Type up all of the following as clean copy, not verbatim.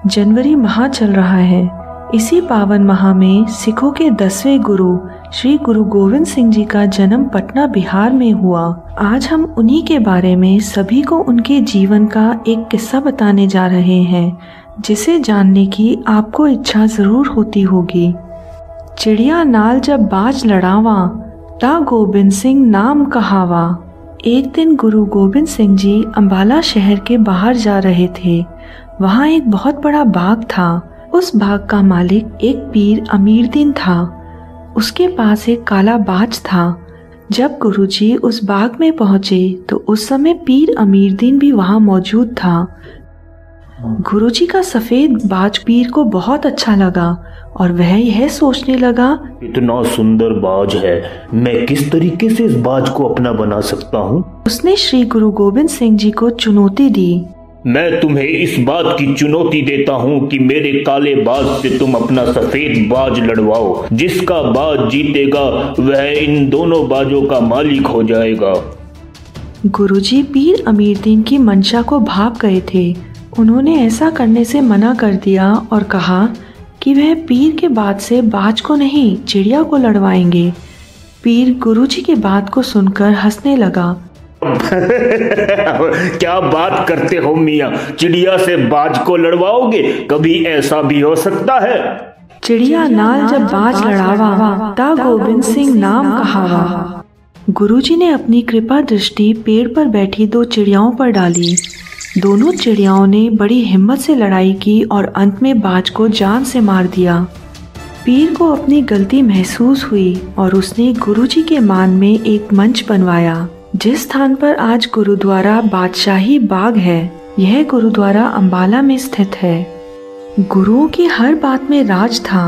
जनवरी माह चल रहा है। इसी पावन माह में सिखों के 10वें गुरु श्री गुरु गोविंद सिंह जी का जन्म पटना बिहार में हुआ। आज हम उन्हीं के बारे में सभी को उनके जीवन का एक किस्सा बताने जा रहे हैं, जिसे जानने की आपको इच्छा जरूर होती होगी। चिड़िया नाल जब बाज लड़ावा, ता गोविंद सिंह नाम कहावा। एक दिन गुरु गोविंद सिंह जी अंबाला शहर के बाहर जा रहे थे। वहाँ एक बहुत बड़ा बाग था। उस बाग का मालिक एक पीर अमीरदीन था। उसके पास एक काला बाज था। जब गुरुजी उस बाग में पहुंचे तो उस समय पीर अमीरदीन भी वहाँ मौजूद था। गुरुजी का सफेद बाज पीर को बहुत अच्छा लगा और वह यह सोचने लगा, इतना सुंदर बाज है, मैं किस तरीके से इस बाज को अपना बना सकता हूँ। उसने श्री गुरु गोविंद सिंह जी को चुनौती दी। मैं तुम्हें इस बात की चुनौती देता हूँ कि मेरे काले बाज से तुम अपना सफेद बाज लड़वाओ। जिसका बाज जीतेगा वह इन दोनों बाजों का मालिक हो जाएगा। गुरुजी पीर अमीरदीन की मंशा को भाप गए थे। उन्होंने ऐसा करने से मना कर दिया और कहा कि वह पीर के बात से बाज को नहीं, चिड़िया को लड़वाएंगे। पीर गुरुजी की बात को सुनकर हंसने लगा। क्या बात करते हो मियाँ, चिड़िया से बाज को लड़वाओगे? कभी ऐसा भी हो सकता है। चिड़िया नाल जब बाज लड़ावा, ता गोविंद सिंह नाम कहावा। गुरुजी ने अपनी कृपा दृष्टि पेड़ पर बैठी दो चिड़ियाओं पर डाली। दोनों चिड़ियाओं ने बड़ी हिम्मत से लड़ाई की और अंत में बाज को जान से मार दिया। पीर को अपनी गलती महसूस हुई और उसने गुरुजी के मान में एक मंच बनवाया, जिस स्थान पर आज गुरुद्वारा बादशाही बाग है। यह गुरुद्वारा अंबाला में स्थित है। गुरुओं की हर बात में राज था।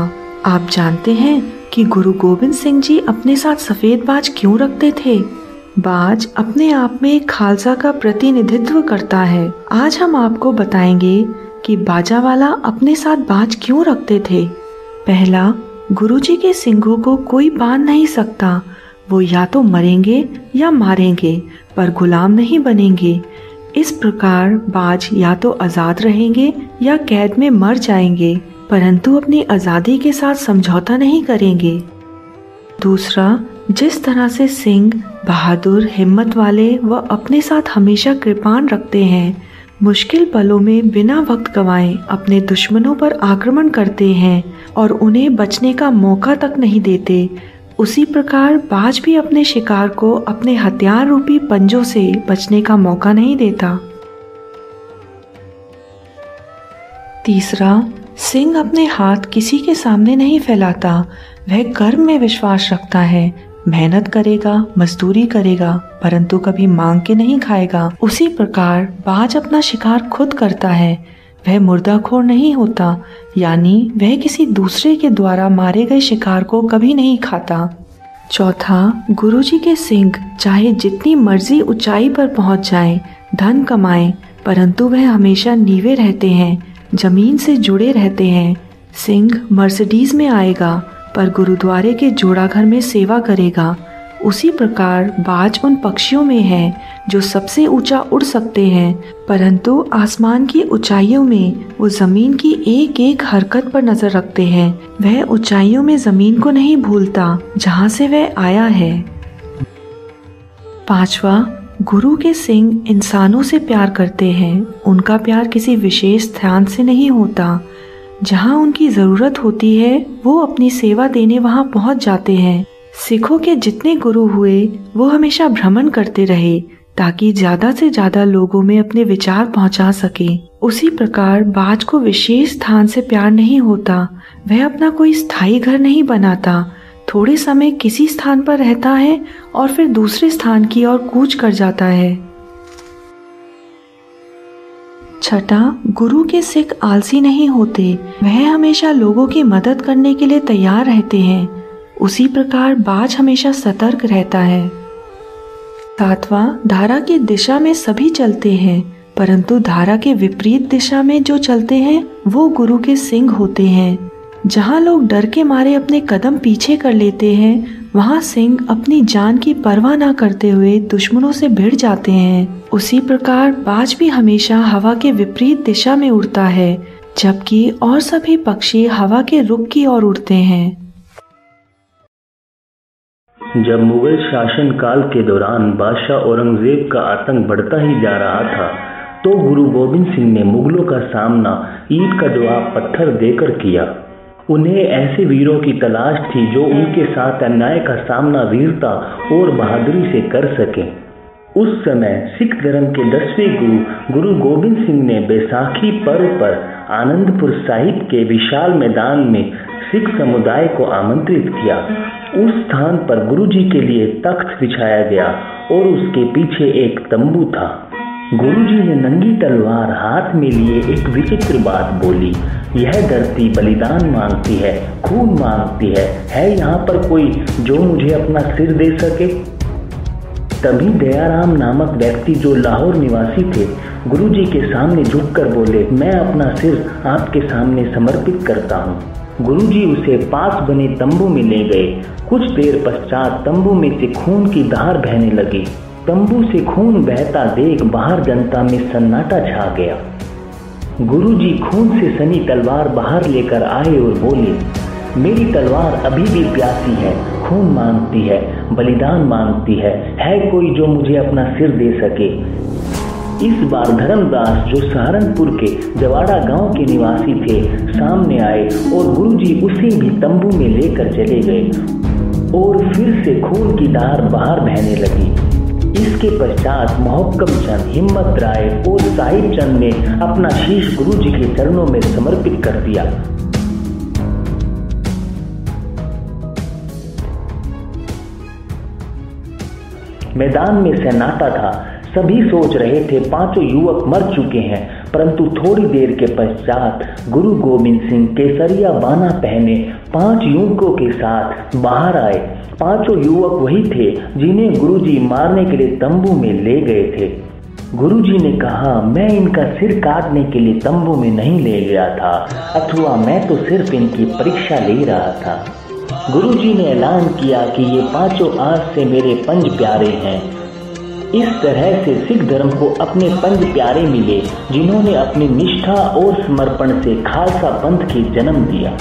आप जानते हैं कि गुरु गोविंद सिंह जी अपने साथ सफेद बाज क्यों रखते थे? बाज अपने आप में एक खालसा का प्रतिनिधित्व करता है। आज हम आपको बताएंगे कि बाजा वाला अपने साथ बाज क्यों रखते थे। पहला, गुरुजी के सिंघों को कोई बांध नहीं सकता। वो या तो मरेंगे या मारेंगे, पर गुलाम नहीं बनेंगे। इस प्रकार बाज या तो आजाद रहेंगे या कैद में मर जाएंगे, परंतु अपनी आजादी के साथ समझौता नहीं करेंगे। दूसरा, जिस तरह से सिंह बहादुर, हिम्मत वाले व अपने साथ हमेशा कृपाण रखते हैं, मुश्किल पलों में बिना वक्त गंवाए अपने दुश्मनों पर आक्रमण करते हैं और उन्हें बचने का मौका तक नहीं देते, उसी प्रकार बाज भी अपने शिकार को अपने हथियार रूपी पंजों से बचने का मौका नहीं देता। तीसरा, सिंह अपने हाथ किसी के सामने नहीं फैलाता। वह कर्म में विश्वास रखता है, मेहनत करेगा, मजदूरी करेगा, परंतु कभी मांग के नहीं खाएगा। उसी प्रकार बाज अपना शिकार खुद करता है। वह मुर्दाखोर नहीं होता, यानी वह किसी दूसरे के द्वारा मारे गए शिकार को कभी नहीं खाता। चौथा, गुरुजी के सिंह चाहे जितनी मर्जी ऊंचाई पर पहुंच जाएं, धन कमाएं, परंतु वह हमेशा नीवे रहते हैं, जमीन से जुड़े रहते हैं। सिंह मर्सिडीज में आएगा, पर गुरुद्वारे के जोड़ा घर में सेवा करेगा। उसी प्रकार बाज उन पक्षियों में है जो सबसे ऊंचा उड़ सकते हैं, परंतु आसमान की ऊंचाइयों में वो जमीन की एक एक हरकत पर नजर रखते हैं। वह ऊंचाइयों में जमीन को नहीं भूलता जहाँ से वह आया है। पांचवा, गुरु के सिंह इंसानों से प्यार करते हैं। उनका प्यार किसी विशेष स्थान से नहीं होता। जहाँ उनकी जरूरत होती है वो अपनी सेवा देने वहाँ पहुँच जाते हैं। सिखों के जितने गुरु हुए वो हमेशा भ्रमण करते रहे ताकि ज्यादा से ज्यादा लोगों में अपने विचार पहुंचा सके। उसी प्रकार बाज को विशेष स्थान से प्यार नहीं होता। वह अपना कोई स्थायी घर नहीं बनाता। थोड़े समय किसी स्थान पर रहता है और फिर दूसरे स्थान की ओर कूच कर जाता है। छठा, गुरु के सिख आलसी नहीं होते। वह हमेशा लोगों की मदद करने के लिए तैयार रहते हैं। उसी प्रकार बाज हमेशा सतर्क रहता है। सातवां, धारा की दिशा में सभी चलते हैं, परंतु धारा के विपरीत दिशा में जो चलते हैं वो गुरु के सिंह होते हैं। जहाँ लोग डर के मारे अपने कदम पीछे कर लेते हैं, वहाँ सिंह अपनी जान की परवाह न करते हुए दुश्मनों से भिड़ जाते हैं। उसी प्रकार बाज भी हमेशा हवा के विपरीत दिशा में उड़ता है, जबकि और सभी पक्षी हवा के रुख की ओर उड़ते हैं। जब मुगल शासन काल के दौरान बादशाह औरंगजेब का आतंक बढ़ता ही जा रहा था, तो गुरु गोबिंद सिंह ने मुगलों का सामना ईंट का जवाब पत्थर देकर किया। उन्हें ऐसे वीरों की तलाश थी जो उनके साथ अन्याय का सामना वीरता और बहादुरी से कर सके। उस समय सिख धर्म के 10वें गुरु गोबिंद सिंह ने बैसाखी पर्व पर आनंदपुर साहिब के विशाल मैदान में सिख समुदाय को आमंत्रित किया। उस स्थान पर गुरुजी के लिए तख्त बिछाया गया और उसके पीछे एक तंबू था। गुरुजी ने नंगी तलवार हाथ में लिए एक विचित्र बात बोली, यह धरती बलिदान मांगती है, खून मांगती है यहाँ पर कोई जो मुझे अपना सिर दे सके? तभी दयाराम नामक व्यक्ति जो लाहौर निवासी थे, गुरुजी के सामने झुककर बोले, मैं अपना सिर आपके सामने समर्पित करता हूँ। गुरुजी उसे पास बने तंबू में ले गए। कुछ देर पश्चात तंबू में से खून की धार बहने लगी। तंबू से खून बहता देख बाहर जनता में सन्नाटा छा गया। गुरुजी खून से सनी तलवार बाहर लेकर आए और बोले, मेरी तलवार अभी भी प्यासी है, खून मांगती है, बलिदान मांगती है कोई जो मुझे अपना सिर दे सके? इस बार धर्मदास जो सहारनपुर के जवाड़ा गांव के निवासी थे सामने आए और गुरुजी उसे भी तंबू में लेकर चले गए और फिर से खून की धार बाहर बहने लगी। इसके पश्चात मोहक्कम चंद, हिम्मत राय और साहिब चंद ने अपना शीश गुरुजी के चरणों में समर्पित कर दिया। मैदान में सन्नाटा था। सभी सोच रहे थे पांचों युवक मर चुके हैं, परंतु थोड़ी देर के पश्चात गुरु गोबिंद सिंह केसरिया बाना पहने 5 युवकों के साथ बाहर आए। पांचों युवक वही थे जिन्हें गुरुजी मारने के लिए तंबू में ले गए थे। गुरुजी ने कहा, मैं इनका सिर काटने के लिए तंबू में नहीं ले गया था, अथवा मैं तो सिर्फ इनकी परीक्षा ले रहा था। गुरुजी ने ऐलान किया कि ये पांचों आज से मेरे पंज प्यारे हैं। इस तरह से सिख धर्म को अपने पंज प्यारे मिले जिन्होंने अपनी निष्ठा और समर्पण से खालसा पंथ की जन्म दिया।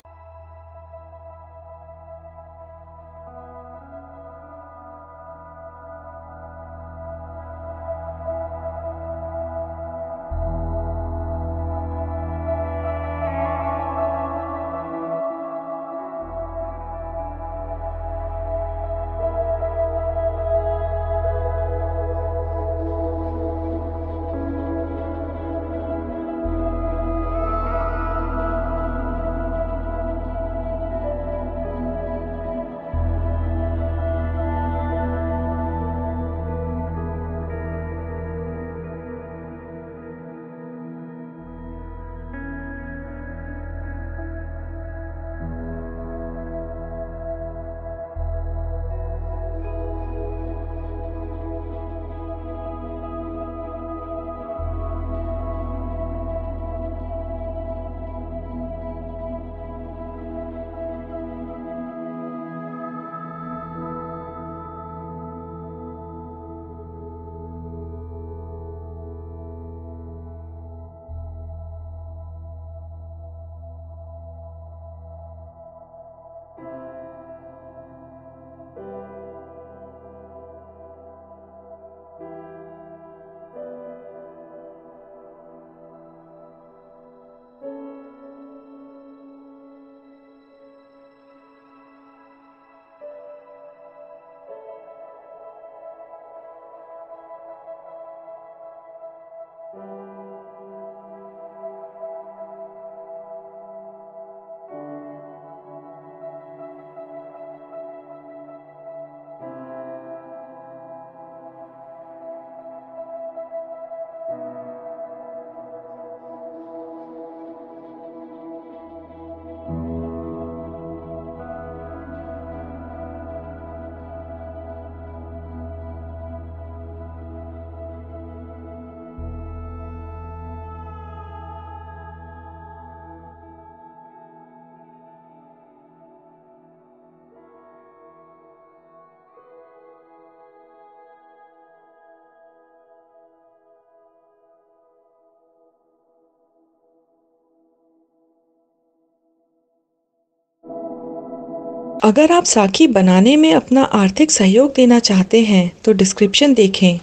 अगर आप साखी बनाने में अपना आर्थिक सहयोग देना चाहते हैं तो डिस्क्रिप्शन देखें।